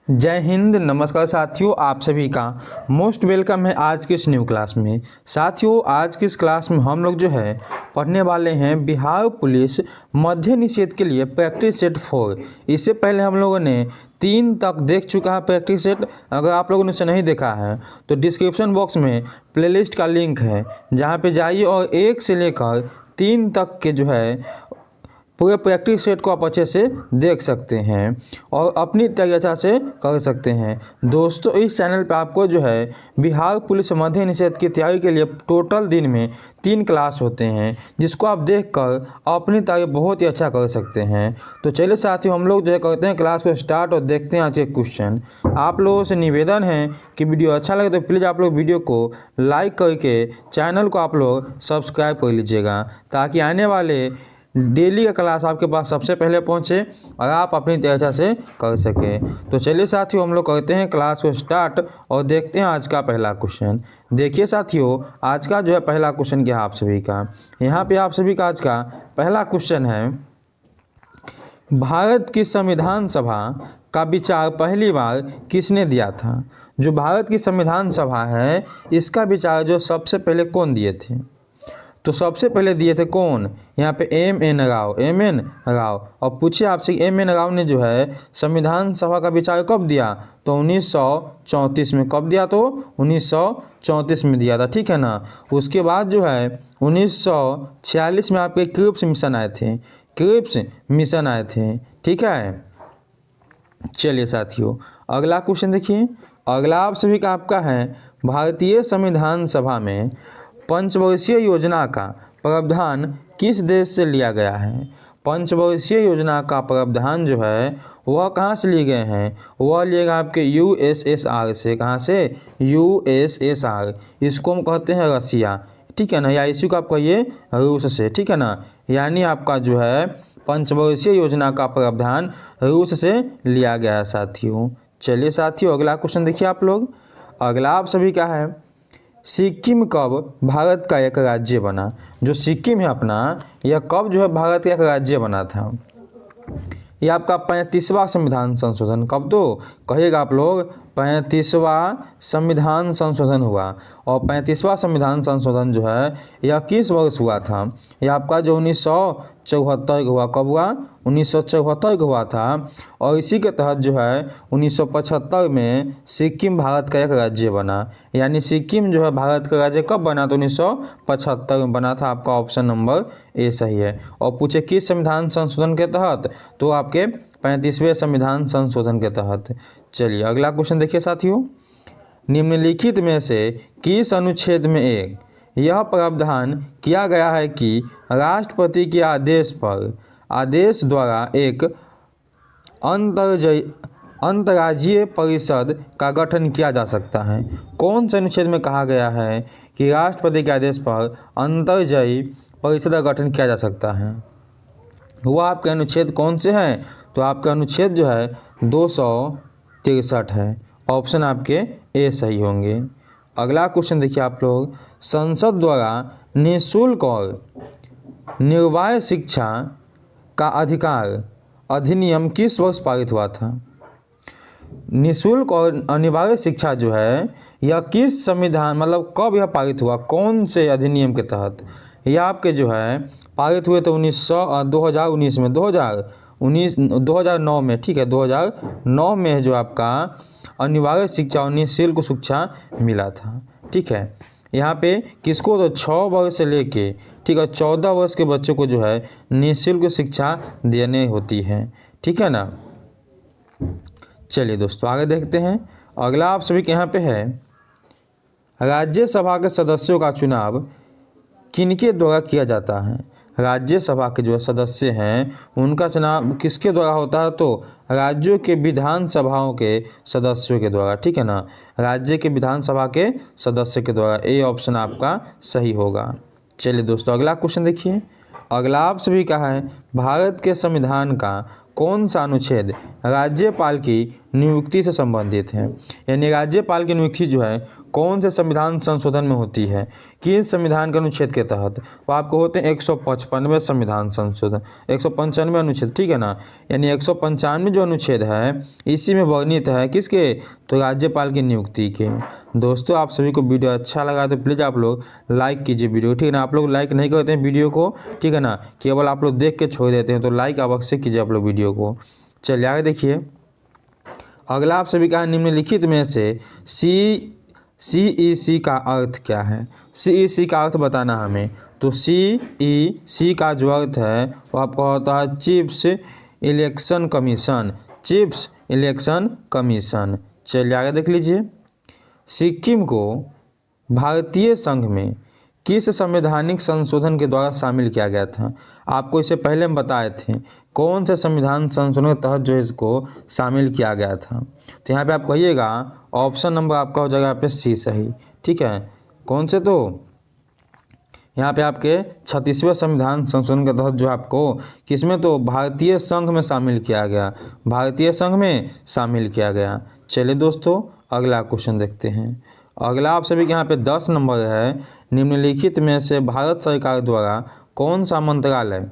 जय हिंद। नमस्कार साथियों, आप सभी का मोस्ट वेलकम है आज की इस न्यू क्लास में। साथियों, आज की इस क्लास में हम लोग जो है पढ़ने वाले हैं बिहार पुलिस मद्य निषेध के लिए प्रैक्टिस सेट 4। इससे पहले हम लोगों ने 3 तक देख चुका है प्रैक्टिस सेट। अगर आप लोगों ने उसे नहीं देखा है तो डिस्क्रिप्शन बॉक्स में प्लेलिस्ट का लिंक है, जहाँ पे जाइए और 1 से लेकर 3 तक के जो है पूरे प्रैक्टिस सेट को आप अच्छे से देख सकते हैं और अपनी तरीका से कर सकते हैं। दोस्तों, इस चैनल पे आपको जो है बिहार पुलिस मद्य निषेध की तैयारी के लिए टोटल दिन में 3 क्लास होते हैं, जिसको आप देखकर अपनी तैयारी बहुत ही अच्छा कर सकते हैं। तो चलिए साथियों, हम लोग जो है करते हैं क्लास को स्टार्ट और देखते हैं आज के क्वेश्चन। आप लोगों से निवेदन है कि वीडियो अच्छा लगे तो प्लीज़ आप लोग वीडियो को लाइक करके चैनल को आप लोग सब्सक्राइब कर लीजिएगा, ताकि आने वाले डेली का क्लास आपके पास सबसे पहले पहुंचे और आप अपनी तरीका से कर सके। तो चलिए साथियों, हम लोग करते हैं क्लास को स्टार्ट और देखते हैं आज का पहला क्वेश्चन। देखिए साथियों, आज का जो है पहला क्वेश्चन क्या है आप सभी का। यहाँ पे आप सभी का आज का पहला क्वेश्चन है, भारत की संविधान सभा का विचार पहली बार किसने दिया था। जो भारत की संविधान सभा है, इसका विचार जो सबसे पहले कौन दिए थे? तो सबसे पहले दिए थे कौन? यहाँ पे M.N. राव। और पूछिए आपसे M.N. राव ने जो है संविधान सभा का विचार कब दिया? तो 1934 में। कब दिया? तो 1934 में दिया था, ठीक है ना। उसके बाद जो है 1946 में आपके क्रिप्स मिशन आए थे, ठीक है। चलिए साथियों, अगला क्वेश्चन देखिए। अगला आप सभी का आपका है, भारतीय संविधान सभा में पंचवर्षीय योजना का प्रावधान किस देश से लिया गया है? पंचवर्षीय योजना का प्रावधान जो है वह कहाँ से लिए गए हैं? वह लिएगा आपके USSR से। कहाँ से? USSR। इसको हम कहते हैं रसिया, ठीक है ना, या इसी को आप कहिए रूस से, ठीक है ना। यानी आपका जो है पंचवर्षीय योजना का प्रावधान रूस से लिया गया है साथियों। चलिए साथियों, अगला क्वेश्चन देखिए आप लोग। अगला आप सभी का है, सिक्किम कब भारत का एक राज्य बना? जो सिक्किम है अपना, यह कब जो है भारत का एक राज्य बना था? यह आपका 35वां संविधान संशोधन। कब? तो कहिएगा आप लोग 35वां संविधान संशोधन हुआ। और 35वां संविधान संशोधन जो है यह किस वर्ष हुआ था? यह आपका जो 1974 को हुआ। कब हुआ? 1974 को हुआ था। और इसी के तहत जो है 1975 में सिक्किम भारत का एक राज्य बना। यानी सिक्किम जो है भारत का राज्य कब बना? तो 1975 में बना था। आपका ऑप्शन नंबर ए सही है। और पूछे किस संविधान संशोधन के तहत? तो आपके 35वें संविधान संशोधन के तहत। चलिए अगला क्वेश्चन देखिए साथियों। निम्नलिखित में से किस अनुच्छेद में एक यह प्रावधान किया गया है कि राष्ट्रपति के आदेश द्वारा एक अंतर्राज्यीय परिषद का गठन किया जा सकता है? कौन से अनुच्छेद में कहा गया है कि राष्ट्रपति के आदेश पर अंतर्राज्यीय परिषद का गठन किया जा सकता है? वो आपके अनुच्छेद कौन से हैं? तो आपका अनुच्छेद जो है 263 है। ऑप्शन आपके ए सही होंगे। अगला क्वेश्चन देखिए आप लोग। संसद द्वारा निःशुल्क और निर्बाध शिक्षा का अधिकार अधिनियम किस वर्ष पारित हुआ था? निःशुल्क और अनिवार्य शिक्षा जो है यह किस संविधान मतलब कब यह पारित हुआ? कौन से अधिनियम के तहत? यह आपके जो है पारित हुए तो 2019 में 2009 में, ठीक है, 2009 में जो आपका अनिवार्य शिक्षा और निःशुल्क शिक्षा मिला था, ठीक है। यहाँ पे किसको? तो 6 वर्ष से लेके, ठीक है, 14 वर्ष के बच्चों को जो है निःशुल्क शिक्षा देने होती है, ठीक है ना। चलिए दोस्तों आगे देखते हैं। अगला आप सभी के यहाँ पे है, राज्यसभा के सदस्यों का चुनाव किनके द्वारा किया जाता है? राज्यसभा के जो सदस्य हैं उनका चुनाव किसके द्वारा होता है? तो राज्यों के विधानसभाओं के सदस्यों के द्वारा, ठीक है ना। राज्य के विधानसभा के सदस्य के द्वारा। ए ऑप्शन आपका सही होगा। चलिए दोस्तों अगला क्वेश्चन देखिए। अगला आप सभी का है, भारत के संविधान का कौन सा अनुच्छेद राज्यपाल की नियुक्ति से संबंधित है। यानी राज्यपाल की नियुक्ति जो है कौन से संविधान संशोधन में होती है, किस संविधान के अनुच्छेद के तहत, वो आपको होते हैं 155वें संविधान संशोधन, 195 अनुच्छेद, ठीक है ना। यानी 195 जो अनुच्छेद है इसी में वर्णित है किसके, तो राज्यपाल की नियुक्ति के। दोस्तों आप सभी को वीडियो अच्छा लगा तो प्लीज़ आप लोग लाइक कीजिए वीडियो, ठीक है ना। आप लोग लाइक नहीं करते हैं वीडियो को, ठीक है ना, केवल आप लोग देख के छोड़ देते हैं, तो लाइक अवश्य कीजिए आप लोग वीडियो को। चलिए आगे देखिए, अगला आप सभी का निम्नलिखित में से CEC का अर्थ क्या है। CEC का अर्थ बताना हमें, तो CEC का जो अर्थ है वो आपका होता है chiefs election commission, chiefs election commission. चलिए आगे देख लीजिए, सिक्किम को भारतीय संघ में किस संवैधानिक संशोधन के द्वारा शामिल किया गया था। आपको इससे पहले हम बताए थे कौन से संविधान संशोधन के तहत जो इसको शामिल किया गया था। तो यहाँ पे आप कहिएगा ऑप्शन नंबर आपका हो जाएगा यहाँ पे सी सही, ठीक है। कौन से, तो यहाँ पे आपके 36वें संविधान संशोधन के तहत जो आपको किसमें, तो भारतीय संघ में शामिल किया गया, भारतीय संघ में शामिल किया गया। चलिए दोस्तों अगला क्वेश्चन देखते हैं। अगला आप सभी के यहाँ पे 10 नंबर है, निम्नलिखित में से भारत सरकार द्वारा कौन सा मंत्रालय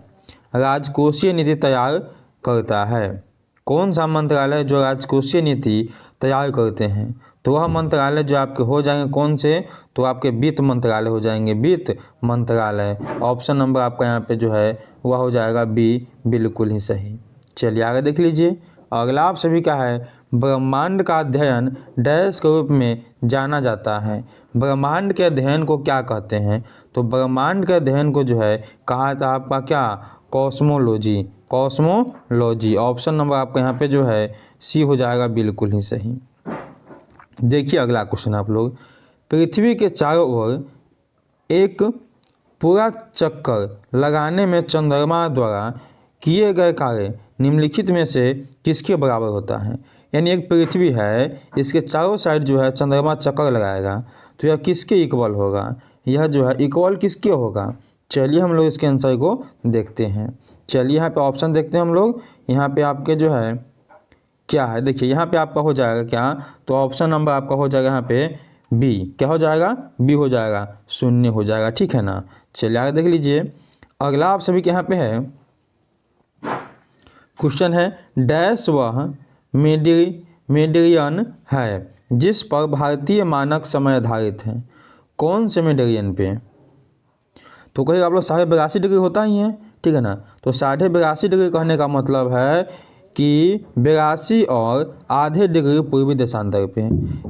राजकोषीय नीति तैयार करता है। कौन सा मंत्रालय जो राजकोषीय नीति तैयार करते हैं, तो वह मंत्रालय जो आपके हो जाएंगे कौन से, तो आपके वित्त मंत्रालय हो जाएंगे, वित्त मंत्रालय। ऑप्शन नंबर आपका यहाँ पे जो है वह हो जाएगा बी, बिल्कुल ही सही। चलिए आगे देख लीजिए, अगला आप सभी का है ब्रह्मांड का अध्ययन डैश के रूप में जाना जाता है। ब्रह्मांड के अध्ययन को क्या कहते हैं, तो ब्रह्मांड के अध्ययन को जो है कहा था आपका क्या, कॉस्मोलॉजी, कॉस्मोलॉजी। ऑप्शन नंबर आपका यहाँ पे जो है सी हो जाएगा, बिल्कुल ही सही। देखिए अगला क्वेश्चन आप लोग, पृथ्वी के चारों ओर एक पूरा चक्कर लगाने में चंद्रमा द्वारा किए गए कार्य निम्नलिखित में से किसके बराबर होता है। यानी एक पृथ्वी है, इसके चारों साइड जो है चंद्रमा चक्कर लगाएगा, तो यह किसके इक्वल होगा, यह जो है इक्वल किसके होगा। चलिए हम लोग इसके आंसर को देखते हैं। चलिए यहाँ पे ऑप्शन देखते हैं हम लोग। यहाँ पे आपके जो है क्या है, देखिए यहाँ पे आपका हो जाएगा क्या, तो ऑप्शन नंबर आपका हो जाएगा यहाँ पे बी, क्या हो जाएगा, बी हो जाएगा, शून्य हो जाएगा, ठीक है ना। चलिए आगे देख लीजिए, अगला आप सभी के यहाँ पे है क्वेश्चन है, डैश वह मेडियन है जिस पर भारतीय मानक समय आधारित है। कौन से मेडियन पे, तो कहीं आप लोग 82.5 डिग्री होता ही है, ठीक है ना। तो 82.5 डिग्री कहने का मतलब है कि 82 और आधे डिग्री पूर्वी देशांतर पे,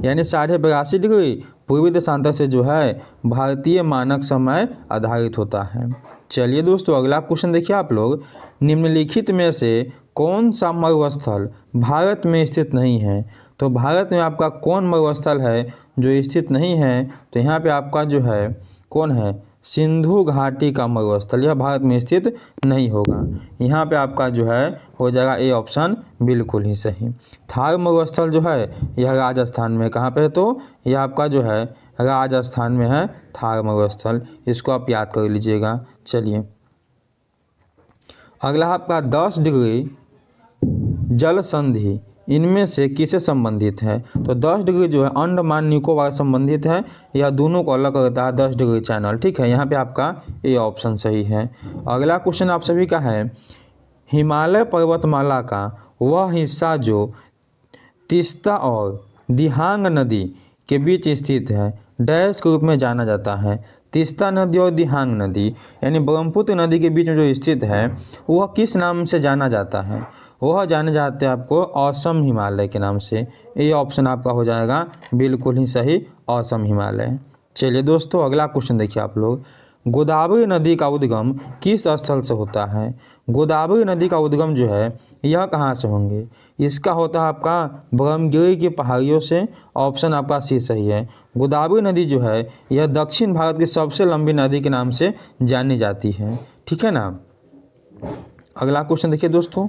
यानी 82.5 डिग्री पूर्वी देशांतर से जो है भारतीय मानक समय आधारित होता है। चलिए दोस्तों अगला क्वेश्चन देखिए आप लोग, निम्नलिखित में से कौन सा मरुस्थल भारत में स्थित नहीं है। तो भारत में आपका कौन मरुस्थल है जो स्थित नहीं है, तो यहाँ पे आपका जो है कौन है, सिंधु घाटी का मरुस्थल, यह भारत में स्थित नहीं होगा। यहाँ पे आपका जो है हो जाएगा ए ऑप्शन, बिल्कुल ही सही। थार मरुस्थल जो है यह राजस्थान में कहाँ पे है, तो यह आपका जो है राजस्थान में है थार मरुस्थल, इसको आप याद कर लीजिएगा। चलिए अगला आपका 10 डिग्री जल संधि इनमें से किसे संबंधित है। तो 10 डिग्री जो है अंडमान निकोबार संबंधित है, यह दोनों को अलग करता है 10 डिग्री चैनल, ठीक है। यहाँ पे आपका ए ऑप्शन सही है। अगला क्वेश्चन आप सभी का है, हिमालय पर्वतमाला का वह हिस्सा जो तीस्ता और दिहांग नदी के बीच स्थित है डैश के रूप में जाना जाता है। तीस्ता नदी और दिहांग नदी यानी ब्रह्मपुत्र नदी के बीच में जो स्थित है वह किस नाम से जाना जाता है, वह जाने जाते हैं आपको असम हिमालय के नाम से। ये ऑप्शन आपका हो जाएगा बिल्कुल ही सही, असम हिमालय। चलिए दोस्तों अगला क्वेश्चन देखिए आप लोग, गोदावरी नदी का उद्गम किस स्थल से होता है। गोदावरी नदी का उद्गम जो है यह कहाँ से होंगे, इसका होता है आपका ब्रह्मगिरी की पहाड़ियों से। ऑप्शन आपका सी सही है। गोदावरी नदी जो है यह दक्षिण भारत की सबसे लंबी नदी के नाम से जानी जाती है, ठीक है ना। अगला क्वेश्चन देखिए दोस्तों,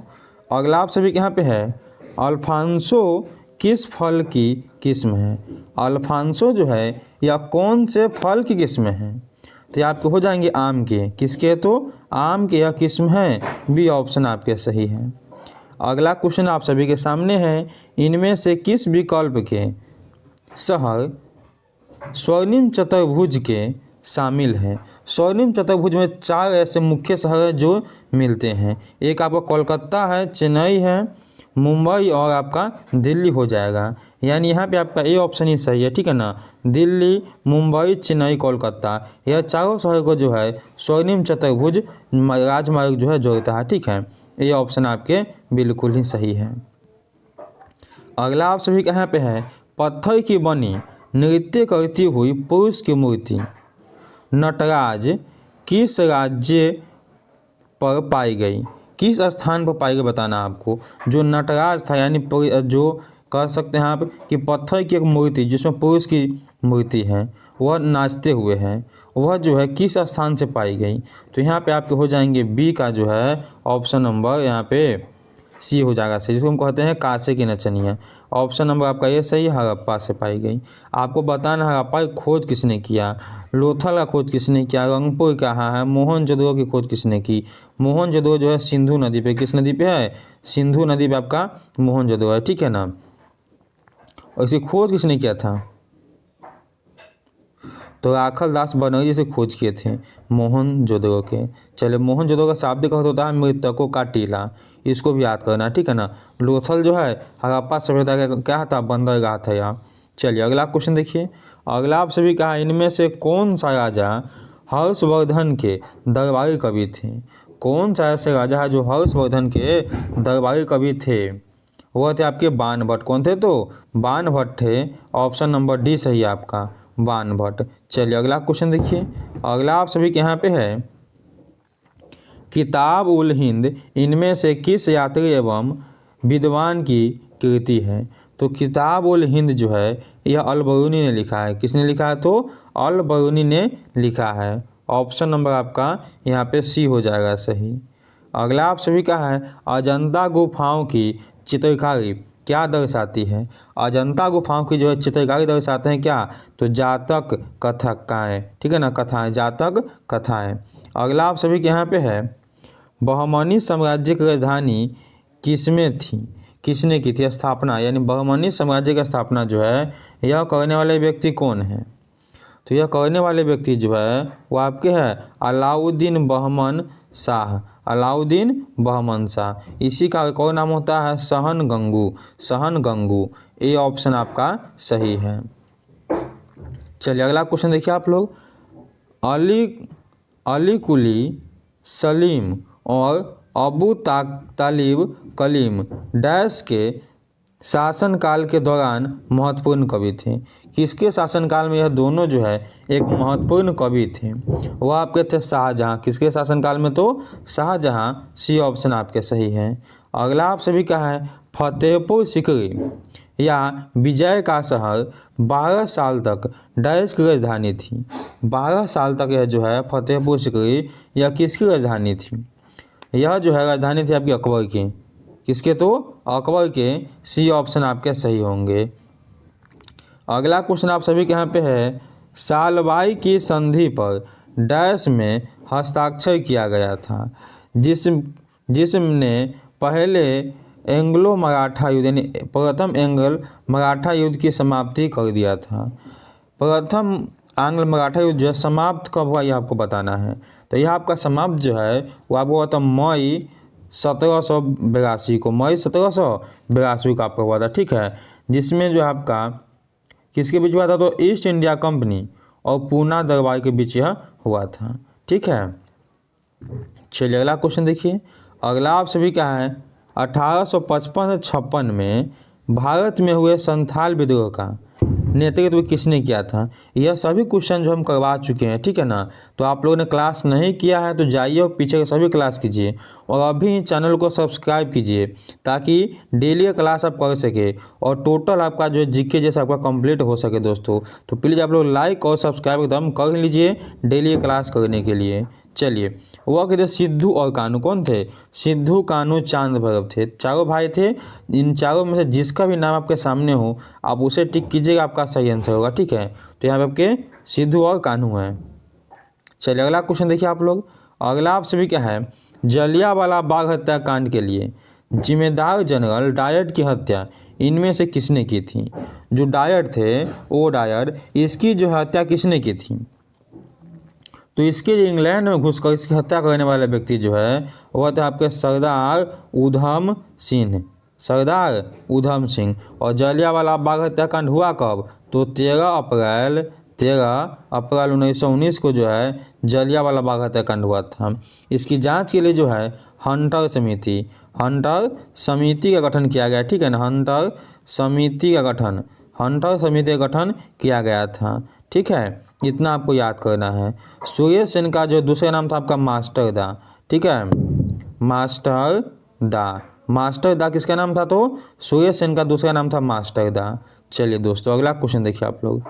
अगला आप सभी के यहाँ पे है, अल्फांसो किस फल की किस्म है। अल्फांसो जो है यह कौन से फल की किस्म है, तो आपके हो जाएंगे आम के, किसके, तो आम के यह किस्म है, बी ऑप्शन आपके सही है। अगला क्वेश्चन आप सभी के सामने है, इनमें से किस विकल्प के शहर स्वर्णिम चतुर्भुज के शामिल हैं। स्वर्णिम चतुर्भुज में 4 ऐसे मुख्य शहर हैं जो मिलते हैं। एक आपका कोलकाता है, चेन्नई है, मुंबई और आपका दिल्ली हो जाएगा। यानी यहाँ पे आपका ए ऑप्शन ही सही है, ठीक है ना। दिल्ली, मुंबई, चेन्नई, कोलकाता, यह चारों शहर को जो है स्वर्णिम चतुर्भुज राजमार्ग जो है जोड़ता है, ठीक है। ये ऑप्शन आपके बिल्कुल ही सही है। अगला आप सभी का यहाँ पे है, पत्थर की बनी नृत्य करती हुई पुरुष की मूर्ति नटराज किस राज्य पर पाई गई। किस स्थान पर पाई गई बताना आपको। जो नटराज था, यानी जो कह सकते हैं आप कि पत्थर की एक मूर्ति जिसमें पुरुष की मूर्ति है, वह नाचते हुए हैं, वह जो है किस स्थान से पाई गई। तो यहाँ पे आपके हो जाएंगे बी का जो है ऑप्शन नंबर यहाँ पे सी हो जाएगा सही, जिसको हम कहते हैं कांसे की नचनिया। ऑप्शन नंबर आपका ये सही, हड़प्पा से पाई गई। आपको बताना हड़प्पा की खोज किसने किया, लोथल का खोज किसने किया, रंगपुर कहाँ है, मोहनजोदड़ो की खोज किसने की। मोहनजोदड़ो जो है सिंधु नदी पे, किस नदी पे है, सिंधु नदी पे आपका मोहनजोदड़ो है, ठीक है ना। और इसकी खोज किसने किया था, तो राखल दास बनर्जी से खोज किए थे मोहनजोदड़ो के। चलिए, मोहनजोदड़ो का शाब्दिक अर्थ होता है मृतकों का टीला, इसको भी याद करना, ठीक है ना। लोथल जो है हड़प्पा सभ्यता का क्या था, बंदरगाह था यहाँ। चलिए अगला क्वेश्चन देखिए। अगला आप सभी कहा, इनमें से कौन सा राजा हर्षवर्धन के दरबारी कवि थे। कौन सा ऐसे राजा है जो हर्षवर्धन के दरबारी कवि थे। वह थे आपके बाणभट्ट। कौन थे, तो बाणभट्ट थे। ऑप्शन नंबर डी सही है आपका, बाणभट्ट। चलिए अगला क्वेश्चन देखिए। अगला आप सभी के यहाँ पे है, किताब उल हिंद इनमें से किस यात्री एवं विद्वान की कृति है। तो किताब उल हिंद जो है यह अल बरूनी ने लिखा है। किसने लिखा है, तो अल बरूनी ने लिखा है। ऑप्शन नंबर आपका यहाँ पे सी हो जाएगा सही। अगला आप सभी का है, अजंता गुफाओं की चित्रकारी क्या दर्शाती है। अजंता गुफाओं की जो है चित्रकारी दर्शाते हैं क्या, तो जातक कथाएं, ठीक है ना, कथाएं, जातक कथाएं। अगला आप सभी के यहाँ पे है, बहमनी साम्राज्य की राजधानी किसमें थी, किसने की थी स्थापना। यानी बहमनी साम्राज्य की स्थापना जो है यह करने वाले व्यक्ति कौन है। तो यह करने वाले व्यक्ति जो है वो आपके है अलाउद्दीन बहमन शाह। अलाउद्दीन बहमन शाह। इसी का एक और नाम होता है सहन गंगू। सहन गंगू, ये ऑप्शन आपका सही है। चलिए अगला क्वेश्चन देखिए आप लोग। अली कुली सलीम और अबू तालिब कलीम डैश के शासनकाल के दौरान महत्वपूर्ण कवि थे। किसके शासनकाल में यह दोनों जो है एक महत्वपूर्ण कवि थे। वह आपके थे शाहजहां। किसके शासनकाल में, तो शाहजहां। सी ऑप्शन आपके सही है। अगला आप सभी का है, फतेहपुर सिकरी या विजय का शहर 12 साल तक डैश की राजधानी थी। 12 साल तक यह जो है फतेहपुर सिकरी यह किसकी राजधानी थी। यह जो है राजधानी थी आपकी अकबर की। किसके, तो अकबर के। सी ऑप्शन आपके सही होंगे। अगला क्वेश्चन आप सभी के यहाँ पे है, सालबाई की संधि पर डैश में हस्ताक्षर किया गया था, जिसने पहले एंग्लो मराठा युद्ध यानी प्रथम एंग्ल मराठा युद्ध की समाप्ति कर दिया था। प्रथम आंग्ल मराठा युद्ध जो है समाप्त कब हुआ, यह आपको बताना है। तो यह आपका समाप्त जो है वो आपको हुआ था मई 1782 को। मई 1782 को आपका हुआ था, ठीक है। जिसमें जो आपका किसके बीच हुआ था, तो ईस्ट इंडिया कंपनी और पूना दरबार के बीच यह हुआ था, ठीक है। चलिए अगला क्वेश्चन देखिए। अगला आप सभी का है, 1855 से 56 में भारत में हुए संथाल विद्रोह का नेतृत्व किसने किया था। यह सभी क्वेश्चन जो हम करवा चुके हैं, ठीक है ना। तो आप लोगों ने क्लास नहीं किया है तो जाइए और पीछे के सभी क्लास कीजिए और अभी चैनल को सब्सक्राइब कीजिए ताकि डेली क्लास आप कर सके और टोटल आपका जो जीके जैसा आपका कंप्लीट हो सके दोस्तों। तो प्लीज़ आप लोग लाइक और सब्सक्राइब एकदम कर लीजिए डेली क्लास करने के लिए। चलिए, वह कहते सिद्धू और कान्हू कौन थे, सिद्धू कान्हू चांद भैरव थे। चारों भाई थे। इन चारों में से जिसका भी नाम आपके सामने हो आप उसे टिक कीजिएगा, आपका सही आंसर होगा, ठीक है। तो यहाँ पे आपके सिद्धू और कान्हू हैं। चलिए अगला क्वेश्चन देखिए आप लोग। अगला आप सभी क्या है, जलियांवाला बाग हत्याकांड के लिए जिम्मेदार जनरल डायर की हत्या इनमें से किसने की थी? जो डायर थे, वो डायर, इसकी जो हत्या किसने की थी? तो इसके जो इंग्लैंड में घुसकर इसकी हत्या करने वाले व्यक्ति जो है वह थे आपके सरदार उधम सिंह, सरदार उधम सिंह। और जलियांवाला बाग हत्याकांड हुआ कब? तो 13 अप्रैल 1919 को जो है जलियांवाला बाग हत्याकांड हुआ था। इसकी जांच के लिए जो है हंटर समिति का गठन किया गया, ठीक है ना। हंटर समिति का गठन किया गया था, ठीक है। इतना आपको याद करना है। सुरेश सेन का जो दूसरा नाम था आपका मास्टर दा, ठीक है, मास्टर दा किसका नाम था? तो सुरेश सेन का दूसरा नाम था मास्टर दा। चलिए दोस्तों अगला क्वेश्चन देखिए आप लोग।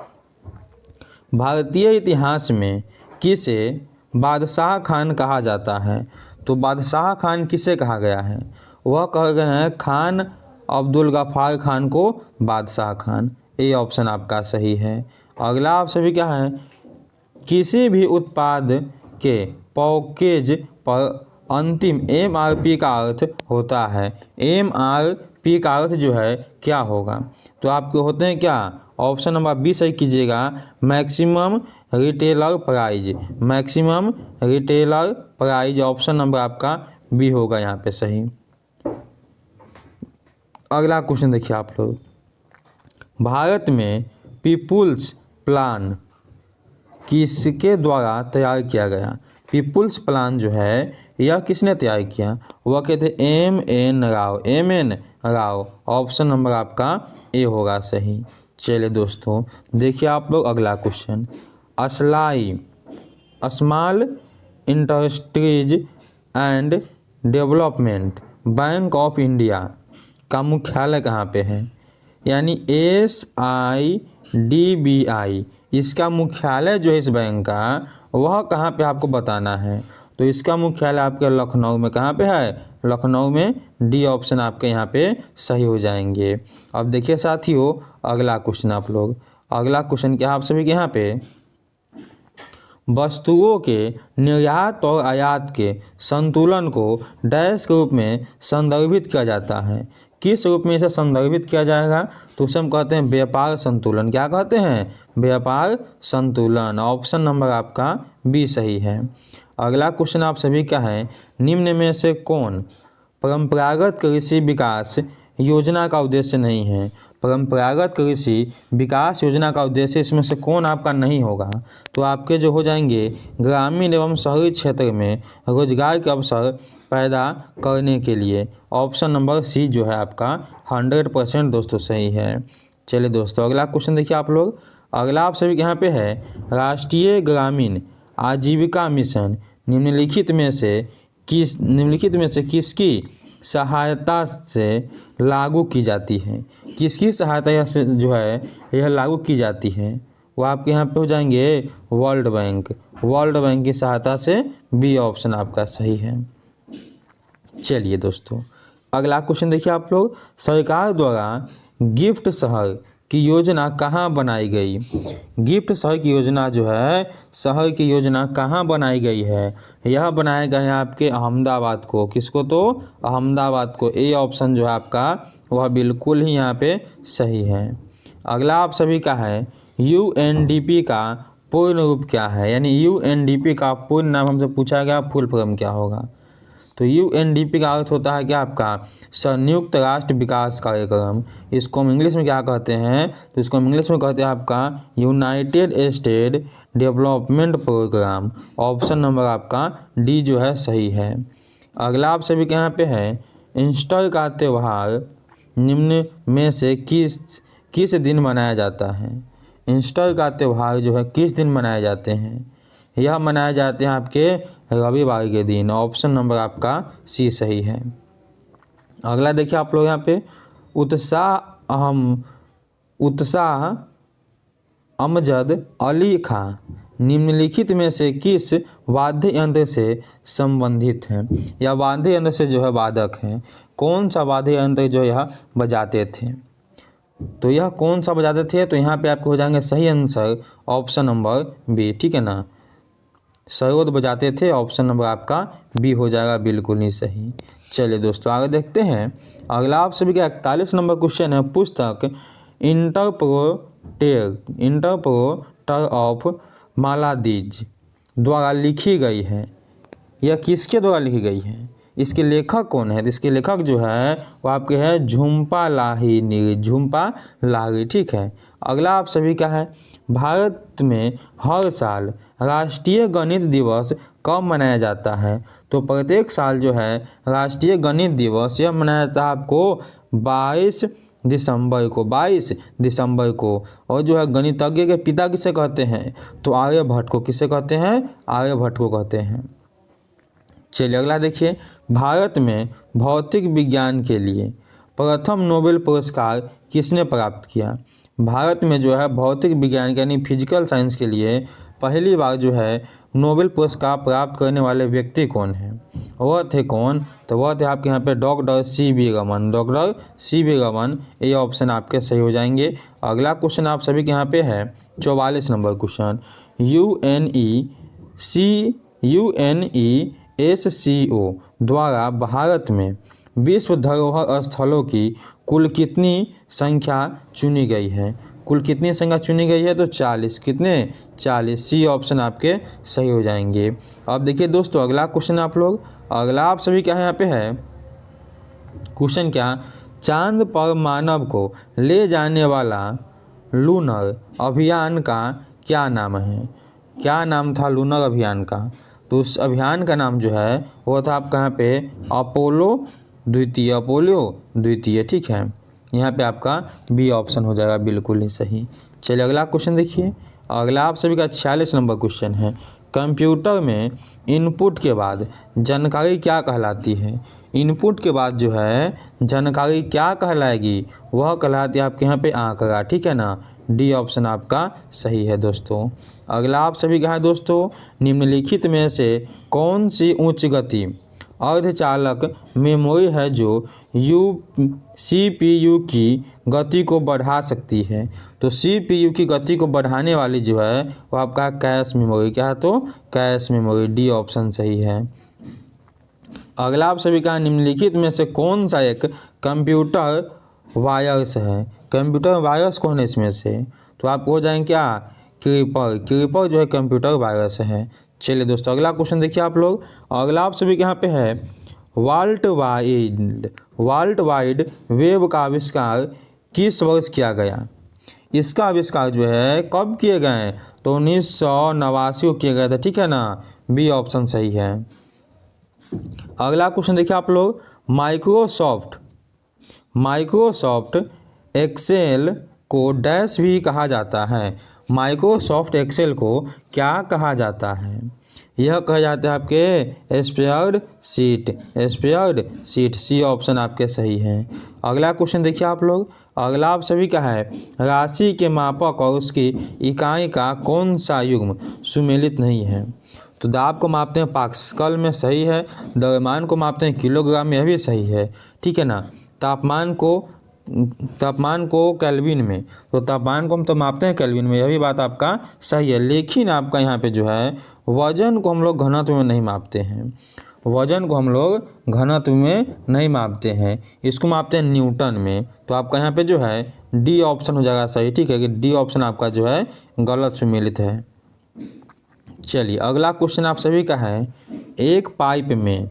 भारतीय इतिहास में किसे बादशाह खान कहा जाता है? तो बादशाह खान किसे कहा गया है? वह कहे गए हैं खान अब्दुल गफ्फार खान को बादशाह खान। ये ऑप्शन आपका सही है। अगला आप सभी क्या है? किसी भी उत्पाद के पैकेज पर अंतिम MRP का अर्थ होता है। MRP का अर्थ जो है क्या होगा? तो आपके होते हैं क्या? ऑप्शन नंबर बी सही कीजिएगा, maximum retailer price. Option number आपका बी होगा यहाँ पे सही। अगला क्वेश्चन देखिए आप लोग। भारत में पीपुल्स प्लान किसके द्वारा तैयार किया गया? पीपुल्स प्लान जो है यह किसने तैयार किया? वह कहते M.N. राव। ऑप्शन नंबर आपका ए होगा सही। चलिए दोस्तों देखिए आप लोग अगला question. Small industries and development bank of India का मुख्यालय कहाँ पे है? यानी SIDBI, इसका मुख्यालय जो है इस बैंक का वह कहाँ पे आपको बताना है। तो इसका मुख्यालय आपके लखनऊ में कहाँ पे है? लखनऊ में। डी ऑप्शन आपके यहाँ पे सही हो जाएंगे। अब देखिए साथियों अगला क्वेश्चन आप लोग। अगला क्वेश्चन क्या आप सभी के यहाँ पे वस्तुओं के निर्यात और आयात के संतुलन को डैश के रूप में संदर्भित किया जाता है? किस रूप में इसे संदर्भित किया जाएगा? तो उसे हम कहते हैं व्यापार संतुलन। क्या कहते हैं? व्यापार संतुलन। ऑप्शन नंबर आपका बी सही है। अगला क्वेश्चन आप सभी का है, निम्न में से कौन परंपरागत कृषि विकास योजना का उद्देश्य नहीं है? परंपरागत कृषि विकास योजना का उद्देश्य इसमें से कौन आपका नहीं होगा? तो आपके जो हो जाएंगे ग्रामीण एवं शहरी क्षेत्र में रोजगार के अवसर पैदा करने के लिए। ऑप्शन नंबर सी जो है आपका 100% दोस्तों सही है। चलिए दोस्तों अगला क्वेश्चन देखिए आप लोग। अगला आप सभी के यहाँ पे है, राष्ट्रीय ग्रामीण आजीविका मिशन निम्नलिखित में से किसकी सहायता से लागू की जाती है? किसकी सहायता से जो है यह लागू की जाती है? वो आपके यहाँ पे हो जाएंगे वर्ल्ड बैंक की सहायता से। बी ऑप्शन आपका सही है। चलिए दोस्तों अगला क्वेश्चन देखिए आप लोग। सरकार द्वारा गिफ्ट शहर की योजना कहाँ बनाई गई? गिफ्ट शहर की योजना जो है कहाँ बनाई गई है? यह बनाया गया है आपके अहमदाबाद को। किसको? तो अहमदाबाद को। ए ऑप्शन जो है आपका वह बिल्कुल ही यहाँ पे सही है। अगला आप सभी का है, UNDP का पूर्ण रूप क्या है? यानी UNDP का पूर्ण नाम हमसे पूछा गया, फुल फॉर्म क्या होगा? तो UNDP का अर्थ होता है क्या आपका? संयुक्त राष्ट्र विकास कार्यक्रम। इसको हम इंग्लिश में क्या कहते हैं? तो इसको हम इंग्लिश में कहते हैं आपका United State development programme. Option number आपका डी जो है सही है। अगला आप सभी के यहाँ पे है, ईस्टर का त्यौहार निम्न में से किस दिन मनाया जाता है? ईस्टर का त्यौहार जो है किस दिन मनाए जाते हैं? यह मनाए जाते हैं आपके रविवार के दिन। ऑप्शन नंबर आपका सी सही है। अगला देखिए आप लोग यहाँ पे, उत्साह अमजद अली खां निम्नलिखित में से किस वाद्य यंत्र से संबंधित हैं? या वाद्य यंत्र से जो है वादक हैं? कौन सा वाद्य यंत्र जो यह बजाते थे? तो यह कौन सा बजाते थे? तो यहाँ पे आपको हो जाएंगे सही आंसर ऑप्शन नंबर बी, ठीक है ना। सरोद बजाते थे। ऑप्शन नंबर आपका बी हो जाएगा बिल्कुल ही सही। चलिए दोस्तों आगे देखते हैं। अगला आप सभी का 41 नंबर क्वेश्चन है। पुस्तक इंटरप्रेटर ऑफ मालादीज द्वारा लिखी गई है। यह किसके द्वारा लिखी गई है? इसके लेखक कौन है? तो इसके लेखक जो है वो आपके हैं झुम्पा लाहिरी। ठीक है। अगला आप सभी का है, भारत में हर साल राष्ट्रीय गणित दिवस कब मनाया जाता है? तो प्रत्येक साल जो है राष्ट्रीय गणित दिवस यह मनाया जाता है आपको 22 दिसंबर को। और जो है गणितज्ञ के पिता किसे कहते हैं? तो आर्यभट्ट को। किसे कहते हैं? आर्यभट्ट को कहते हैं। चलिए अगला देखिए, भारत में भौतिक विज्ञान के लिए प्रथम नोबेल पुरस्कार किसने प्राप्त किया? भारत में जो है भौतिक विज्ञान यानी फिजिकल साइंस के लिए पहली बार जो है नोबेल पुरस्कार प्राप्त करने वाले व्यक्ति कौन है? वह थे कौन? तो वह थे आपके यहाँ पे डॉक्टर सी वी रमन। ये ऑप्शन आपके सही हो जाएंगे। अगला क्वेश्चन आप सभी के यहाँ पे है 44 नंबर क्वेश्चन। UNESCO द्वारा भारत में विश्व धरोहर स्थलों की कुल कितनी संख्या चुनी गई है? कुल कितनी संख्या चुनी गई है? तो 40। कितने? 40। सी ऑप्शन आपके सही हो जाएंगे। अब देखिए दोस्तों अगला क्वेश्चन अगला आप सभी क्या है यहाँ पे है क्वेश्चन क्या, चांद पर मानव को ले जाने वाला लूनर अभियान का क्या नाम है? क्या नाम था लूनर अभियान का? तो उस अभियान का नाम जो है वो था आपका यहाँ पे अपोलो द्वितीय। ठीक है, यहाँ पे आपका बी ऑप्शन हो जाएगा बिल्कुल ही सही। चलिए अगला क्वेश्चन देखिए। अगला आप सभी का 46 नंबर क्वेश्चन है। कंप्यूटर में इनपुट के बाद जानकारी क्या कहलाती है? इनपुट के बाद जो है जानकारी क्या कहलाएगी? वह कहलाती है आपके यहाँ पे आंकड़ा। ठीक है ना, डी ऑप्शन आपका सही है दोस्तों। अगला आप सभी का है दोस्तों, निम्नलिखित में से कौन सी उच्च गति अर्धचालक मेमोरी है जो CPU की गति को बढ़ा सकती है? तो CPU की गति को बढ़ाने वाली जो है वो आपका कैश मेमोरी। क्या है? तो कैश मेमोरी। डी ऑप्शन सही है। अगला आप सभी का, निम्नलिखित में से कौन सा एक कंप्यूटर वायरस है? कंप्यूटर वायरस कौन है इसमें से? तो आप हो जाएंगे क्या, क्रीपर जो है कंप्यूटर वायरस है। चलिए दोस्तों अगला क्वेश्चन देखिए आप लोग। अगला आप सभी के यहाँ पे है, वर्ल्ड वाइड वेब का आविष्कार किस वर्ष किया गया? इसका आविष्कार जो है कब किए गए हैं? तो 1989 को किया गया था। ठीक है ना, बी ऑप्शन सही है। अगला क्वेश्चन देखिए आप लोग, माइक्रोसॉफ्ट एक्सेल को डैश भी कहा जाता है। माइक्रोसॉफ्ट एक्सेल को क्या कहा जाता है? यह कहा जाता है आपके स्प्रेड शीट। सी ऑप्शन आपके सही है। अगला क्वेश्चन देखिए आप लोग। अगला आप सभी का है, राशि के मापक और उसकी इकाई का कौन सा युग्म सुमेलित नहीं है? तो दाब को मापते हैं पास्कल में, सही है। द्रव्यमान को मापते हैं किलोग्राम में, यह भी सही है। ठीक है ना। तापमान को केल्विन में, तो तापमान को हम तो मापते हैं केल्विन में, यह भी बात आपका सही है। लेकिन आपका यहाँ पे जो है वजन को हम लोग घनत्व में नहीं मापते हैं। इसको मापते हैं न्यूटन में। तो आपका यहाँ पे जो है डी ऑप्शन हो जाएगा सही। ठीक है कि डी ऑप्शन आपका जो है गलत सुमेलित है। चलिए अगला क्वेश्चन आप सभी का है, एक पाइप में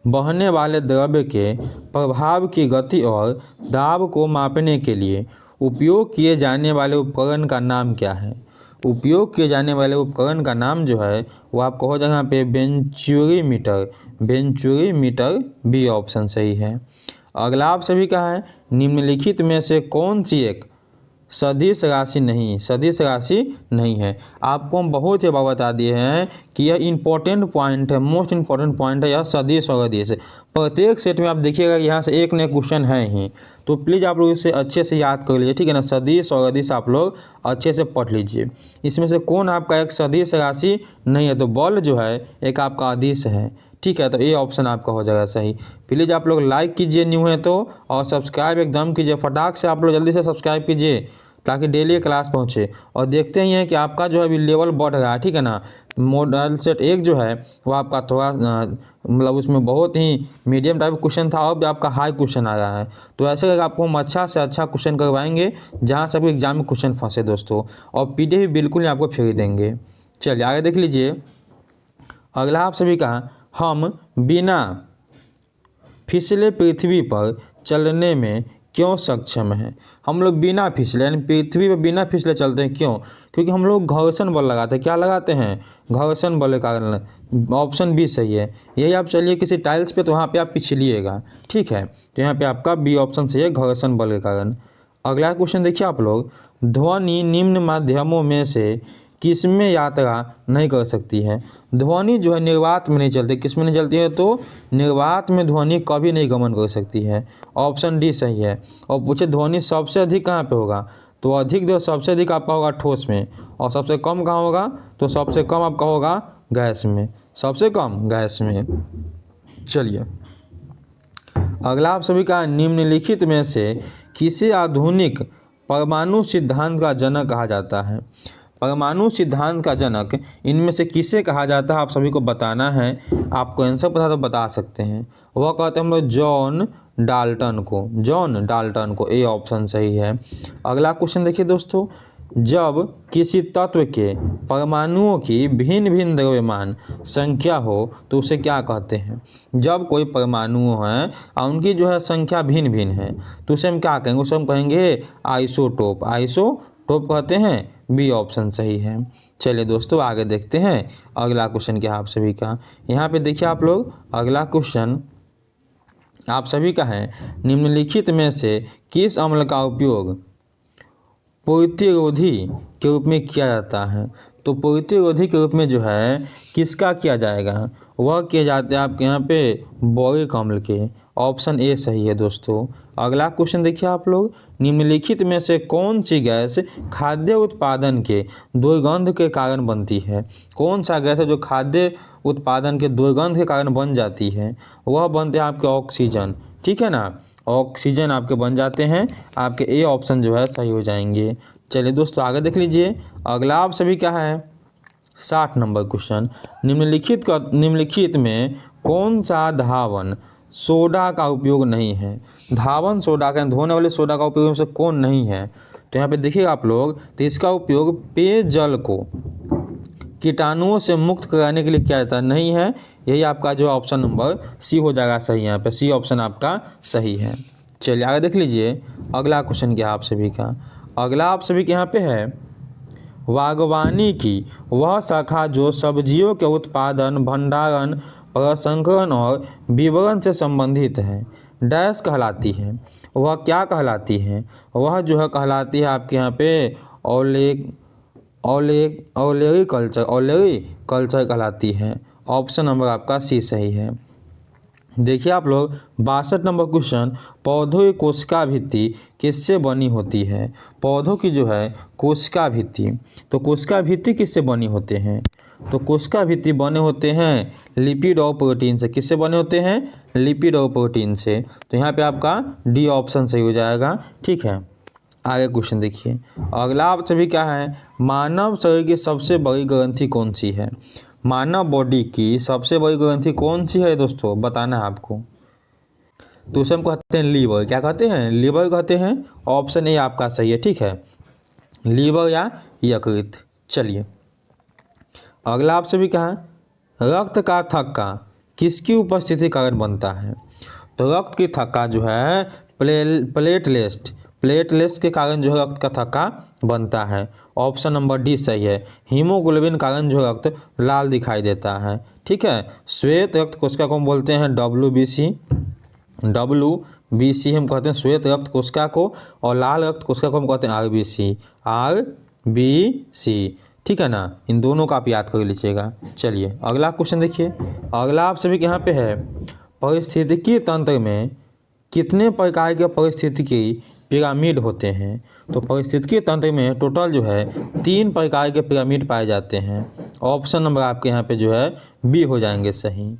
बहने वाले द्रव्य के प्रभाव की गति और दाब को मापने के लिए उपयोग किए जाने वाले उपकरण का नाम क्या है? उपयोग किए जाने वाले उपकरण का नाम जो है वो आपको हो जाएगा यहाँ पे बेंचुरीमीटर। बी ऑप्शन सही है। अगला आप सभी का है, निम्नलिखित में से कौन सी एक सदिश राशि नहीं है? आपको हम बहुत ही बार बता दिए हैं कि यह इंपॉर्टेंट पॉइंट है, मोस्ट इंपॉर्टेंट पॉइंट है यह सदिश और अदिश। प्रत्येक सेट में आप देखिएगा यहाँ से एक नए क्वेश्चन है ही, तो प्लीज़ आप लोग इसे अच्छे से याद कर लीजिए। ठीक है ना, सदिश और अदिश आप लोग अच्छे से पढ़ लीजिए। इसमें से कौन आपका एक सदिश राशि नहीं है? तो बल जो है एक आपका अदिश है। ठीक है, तो ये ऑप्शन आपका हो जाएगा सही। प्लीज़ आप लोग लाइक कीजिए न्यू है तो, और सब्सक्राइब एकदम कीजिए, फटाक से आप लोग जल्दी से सब्सक्राइब कीजिए। ताकि डेली क्लास पहुँचे। और देखते ही हैं कि आपका जो है अभी लेवल बढ़ रहा है, ठीक है ना। मॉडल सेट 1 जो है वो आपका थोड़ा मतलब उसमें बहुत ही मीडियम टाइप क्वेश्चन था, और भी आपका हाई क्वेश्चन आ रहा है। तो ऐसे करके आपको हम अच्छा से अच्छा क्वेश्चन करवाएंगे जहाँ से भी एग्जाम में क्वेश्चन फंसे दोस्तों, और PDF बिल्कुल ही आपको फ्री देंगे। चलिए आगे देख लीजिए। अगला आप सभी का, हम बिना फिसले पृथ्वी पर चलने में क्यों सक्षम हैं। हम लोग बिना फिसले यानी पृथ्वी पर बिना फिसले चलते हैं, क्यों? क्योंकि हम लोग घर्षण बल लगाते हैं। क्या लगाते हैं? घर्षण बल के कारण। ऑप्शन बी सही है। यही आप चलिए किसी टाइल्स पे, तो वहाँ पे आप फिसलिएगा, ठीक है। तो यहाँ पे आपका बी ऑप्शन सही है, घर्षण बल के कारण। अगला क्वेश्चन देखिए आप लोग, ध्वनि निम्न माध्यमों में से किसमें यात्रा नहीं कर सकती है। ध्वनि जो है निर्वात में नहीं चलती। किस में नहीं चलती है? तो निर्वात में ध्वनि कभी नहीं गमन कर सकती है। ऑप्शन डी सही है। और पूछे ध्वनि सबसे अधिक कहाँ पे होगा, तो अधिक जो सबसे अधिक आपका होगा ठोस में, और सबसे कम कहाँ होगा, तो सबसे कम आपका होगा गैस में, सबसे कम गैस में। चलिए अगला आप सभी का, निम्नलिखित में से किसे आधुनिक परमाणु सिद्धांत का जनक कहा जाता है। परमाणु सिद्धांत का जनक इनमें से किसे कहा जाता है, आप सभी को बताना है। आपको आंसर पता तो बता सकते हैं। वह कहते हैं हम लोग जॉन डाल्टन को, जॉन डाल्टन को। ए ऑप्शन सही है। अगला क्वेश्चन देखिए दोस्तों, जब किसी तत्व के परमाणुओं की भिन्न भिन्न द्रव्यमान संख्या हो तो उसे क्या कहते हैं। जब कोई परमाणु हैं और उनकी जो है संख्या भिन्न भिन्न है तो उसे हम क्या कहेंगे, उसे हम कहेंगे आइसोटोप। आइसोटोप कहते हैं। बी ऑप्शन सही है। चलिए दोस्तों आगे देखते हैं अगला क्वेश्चन क्या आप सभी का। यहाँ पे देखिए आप लोग, अगला क्वेश्चन आप सभी का है, निम्नलिखित में से किस अम्ल का उपयोग प्रतिरोधी के रूप में किया जाता है। तो प्रतिरोधी के रूप में जो है किसका किया जाएगा, वह किए जाते हैं आपके यहाँ पे बोरिक अम्ल के। ऑप्शन ए सही है दोस्तों। अगला क्वेश्चन देखिए आप लोग, निम्नलिखित में से कौन सी गैस खाद्य उत्पादन के दुर्गंध के कारण बनती है। कौन सा गैस है जो खाद्य उत्पादन के दुर्गंध के कारण बन जाती है, वह बनते हैं आपके ऑक्सीजन, ठीक है ना। ऑक्सीजन आपके बन जाते हैं। आपके ए ऑप्शन जो है सही हो जाएंगे। चलिए दोस्तों आगे देख लीजिए। अगला आप सभी क्या है, 60 नंबर क्वेश्चन, निम्नलिखित में कौन सा धावन सोडा का उपयोग नहीं है। धावन सोडा का धोने वाले सोडा का उपयोग से कौन नहीं है। तो यहाँ पे देखिएगा आप लोग, तो इसका उपयोग पेयजल को कीटाणुओं से मुक्त कराने के लिए किया जाता नहीं है। यही आपका जो ऑप्शन नंबर सी हो जाएगा सही। यहाँ पे सी ऑप्शन आपका सही है। चलिए आगे देख लीजिए। अगला क्वेश्चन क्या आप सभी का, अगला आप सभी के यहाँ पे है, बागवानी की वह शाखा जो सब्जियों के उत्पादन, भंडारण, प्रसंस्करण और विपणन से संबंधित है, डैश कहलाती है। वह क्या कहलाती है, वह जो है कहलाती है आपके यहाँ पे ओलेरीकल्चर कहलाती है। ऑप्शन नंबर आपका सी सही है। देखिए आप लोग 62 नंबर क्वेश्चन, पौधों की कोशिका भित्ति किससे बनी होती है। पौधों की जो है कोशिका भित्ति, तो कोशिका भित्ति किससे बनी होते हैं, तो कोशिका भित्ति बने होते हैं लिपिड और प्रोटीन से। किससे बने होते हैं, लिपिड और प्रोटीन से। तो यहाँ पे आपका डी ऑप्शन सही हो जाएगा, ठीक है। आगे क्वेश्चन देखिए। अगला आप सभी क्या है, मानव शरीर की सबसे बड़ी ग्रंथि कौन सी है। मानव बॉडी की सबसे बड़ी ग्रंथि कौन सी है दोस्तों, बताना है आपको। तो उसे हम कहते हैं लीवर। क्या कहते हैं, लीवर कहते हैं। ऑप्शन ए आपका सही है, ठीक है, लीवर या यकृत। चलिए अगला आप सभी क्या है, रक्त का थक्का किसकी उपस्थिति के कारण बनता है। तो रक्त की थक्का जो है प्लेटलेट्स के कारण जो है रक्त का थक्का बनता है। ऑप्शन नंबर डी सही है। हीमोग्लोबिन कारण जो रक्त लाल दिखाई देता है, ठीक है। श्वेत रक्त कोशिका को हम बोलते हैं WBC हम कहते हैं श्वेत रक्त कोशिका को, और लाल रक्त कोशिका को हम कहते हैं RBC, ठीक है ना। इन दोनों का आप याद कर लीजिएगा। चलिए अगला क्वेश्चन देखिए। अगला आप सभी के यहाँ पे है, पारिस्थितिकी तंत्र में कितने प्रकार के पारिस्थितिकी पिरामिड होते हैं। तो पारिस्थितिकी तंत्र में टोटल जो है 3 प्रकार के पिरामिड पाए जाते हैं। ऑप्शन नंबर आपके यहाँ पे जो है बी हो जाएंगे सही।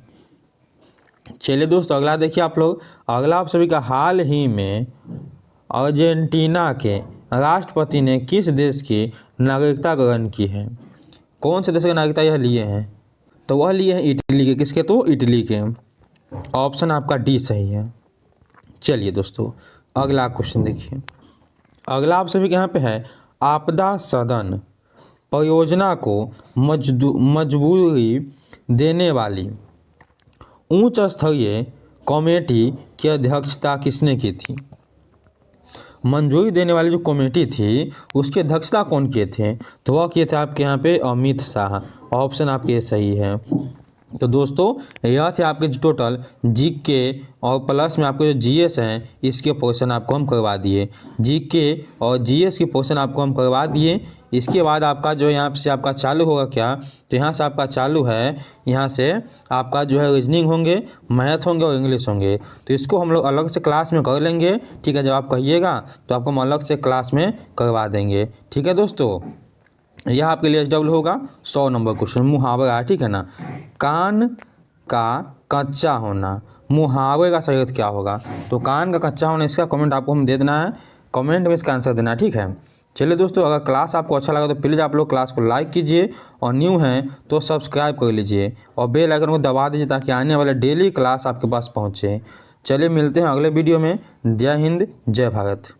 चलिए दोस्तों अगला देखिए आप लोग। अगला आप सभी का, हाल ही में अर्जेंटीना के राष्ट्रपति ने किस देश की नागरिकता ग्रहण की है? कौन से देश की नागरिकता यह लिए हैं? तो वह लिए हैं इटली के। किसके? तो इटली के। ऑप्शन आपका डी सही है। चलिए दोस्तों अगला क्वेश्चन देखिए। अगला आप सभी के यहाँ पे है, आपदा सदन परियोजना को मजबूरी देने वाली उच्च स्तरीय कमेटी की अध्यक्षता किसने की थी? मंजूरी देने वाली जो कमेटी थी उसकी अध्यक्षता कौन किए थे? तो वह किए थे आपके यहाँ पे अमित शाह। ऑप्शन आपके सही है। तो दोस्तों यह थे आपके जो टोटल जीके और प्लस में आपके जो जीएस हैं इसके पोर्शन आपको हम करवा दिए। जीके और जीएस के पोर्शन आपको हम करवा दिए। इसके बाद आपका जो यहाँ से आपका चालू होगा क्या? तो यहाँ से आपका चालू है, यहाँ से आपका जो है रीजनिंग होंगे, मैथ होंगे और इंग्लिश होंगे। तो इसको हम लोग अलग से क्लास में कर लेंगे, ठीक है। जब आप कहिएगा तो आपको हम अलग से क्लास में करवा देंगे, ठीक है दोस्तों। यह आपके लिए डबल होगा 100 नंबर क्वेश्चन। मुहावरा, ठीक है ना। कान का कच्चा होना, मुहावरे का सही अर्थ क्या होगा? तो कान का कच्चा होना, इसका कमेंट आपको हम दे देना है, कमेंट में इसका आंसर देना है, ठीक है। चलिए दोस्तों अगर क्लास आपको अच्छा लगा तो प्लीज़ आप लोग क्लास को लाइक कीजिए और न्यू हैं तो सब्सक्राइब कर लीजिए और बेल आइकन को दबा दीजिए ताकि आने वाले डेली क्लास आपके पास पहुँचे। चलिए मिलते हैं अगले वीडियो में। जय हिंद, जय भारत।